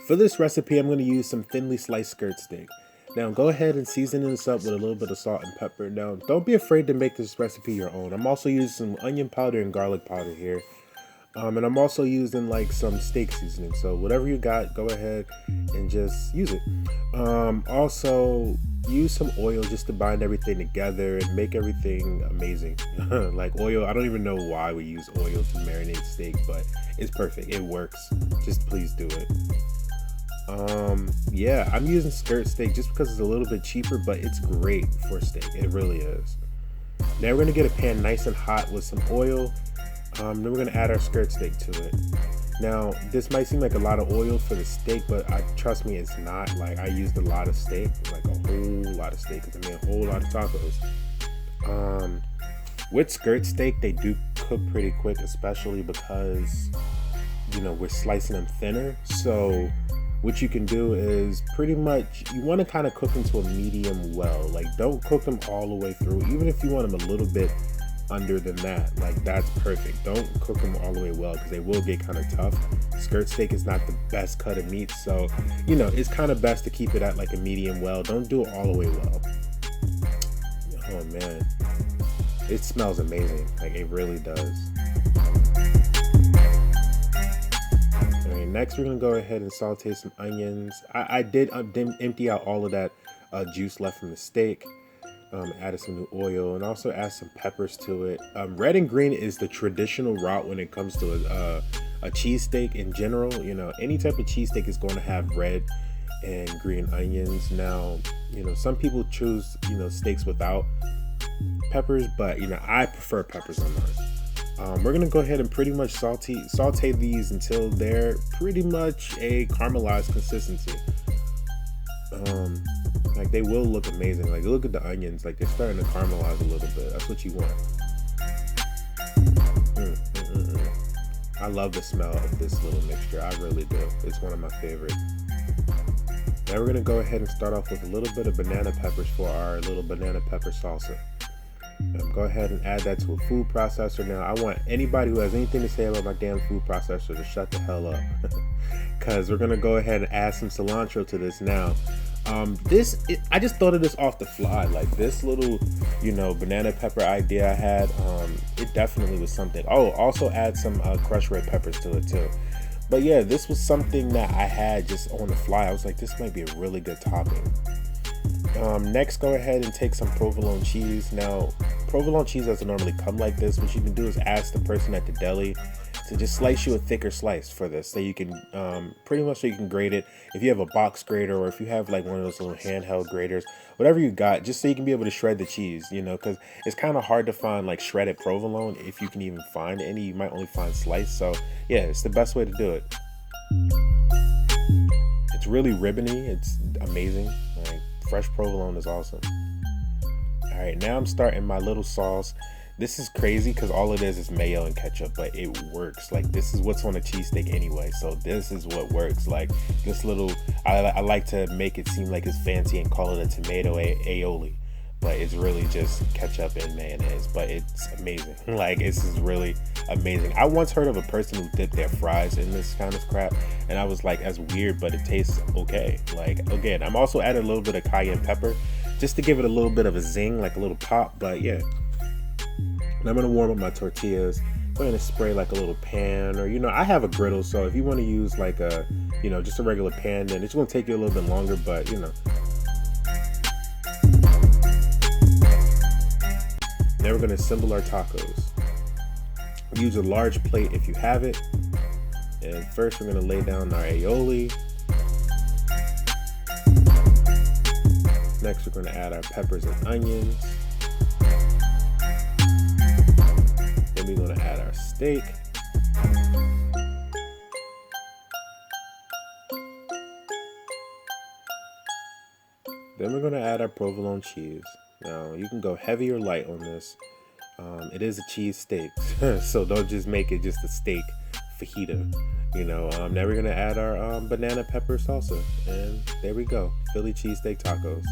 For this recipe, I'm going to use some thinly sliced skirt steak. Now go ahead and season this up with a little bit of salt and pepper. Now don't be afraid to make this recipe your own. I'm also using some onion powder and garlic powder here. And I'm also using like some steak seasoning. So whatever you got, go ahead and just use it. Also use some oil just to bind everything together and make everything amazing. Like oil, I don't even know why we use oil to marinate steak, but it's perfect. It works. Just please do it. Yeah, I'm using skirt steak just because it's a little bit cheaper, but it's great for steak. It really is. Now we're gonna get a pan nice and hot with some oil. Then we're gonna add our skirt steak to it. Now this might seem like a lot of oil for the steak, but trust me, it's not. Like I used a lot of steak, like a whole lot of steak, because I made a whole lot of tacos. With skirt steak, they do cook pretty quick, especially because we're slicing them thinner. So what you can do is pretty much you want to kind of cook them to a medium well. Like don't cook them all the way through. Even if you want them a little bit under than that, like that's perfect. Don't cook them all the way well because they will get kind of tough. Skirt steak is not the best cut of meat, so it's kind of best to keep it at like a medium well. Don't do it all the way well. Oh man, it smells amazing. Like it really does. Next, we're gonna go ahead and saute some onions. I did empty out all of that juice left from the steak. Added some new oil and also add some peppers to it. Red and green is the traditional route when it comes to a cheesesteak in general. Any type of cheesesteak is going to have red and green onions. Now, some people choose steaks without peppers, but I prefer peppers on mine. We're gonna go ahead and pretty much saute these until they're pretty much a caramelized consistency. Like they will look amazing. Like look at the onions, like they're starting to caramelize a little bit. That's what you want. I love the smell of this little mixture. I really do. It's one of my favorites. Now we're gonna go ahead and start off with a little bit of banana peppers for our little banana pepper salsa. Go ahead and add that to a food processor. Now I want anybody who has anything to say about my damn food processor to shut the hell up, because we're gonna go ahead and add some cilantro to this now. I just thought of this off the fly. Like this little banana pepper idea I had, it definitely was something. Oh, also add some crushed red peppers to it too. But yeah, this was something that I had just on the fly. I was like, this might be a really good topping. Next, go ahead and take some provolone cheese. Now, provolone cheese doesn't normally come like this. What you can do is ask the person at the deli to just slice you a thicker slice for this, so you can pretty much so you can grate it. If you have a box grater or if you have like one of those little handheld graters, whatever you got, just so you can be able to shred the cheese. Because it's kind of hard to find like shredded provolone. If you can even find any, you might only find sliced. So yeah, it's the best way to do it. It's really ribbony. It's amazing. Like, fresh provolone is awesome. All right, now I'm starting my little sauce. This is crazy because all it is mayo and ketchup, but it works. Like this is what's on a cheesesteak anyway, so this is what works. Like this little, I like to make it seem like it's fancy and call it a tomato aioli, but it's really just ketchup and mayonnaise. But it's amazing. Like this is really amazing. I once heard of a person who dipped their fries in this kind of crap, and I was like, that's weird, but it tastes okay. Like again, I'm also adding a little bit of cayenne pepper just to give it a little bit of a zing, like a little pop. But yeah. And I'm gonna warm up my tortillas. Go ahead and spray like a little pan, or I have a griddle, so if you want to use like a just a regular pan, then it's gonna take you a little bit longer, but Now we're gonna assemble our tacos. Use a large plate if you have it. And first we're gonna lay down our aioli. Next we're gonna add our peppers and onions. Then we're going to add our steak. Then we're going to add our provolone cheese. Now you can go heavy or light on this. It is a cheese steak, so don't just make it just a steak fajita. Now we're going to add our banana pepper salsa. And there we go. Philly cheesesteak tacos.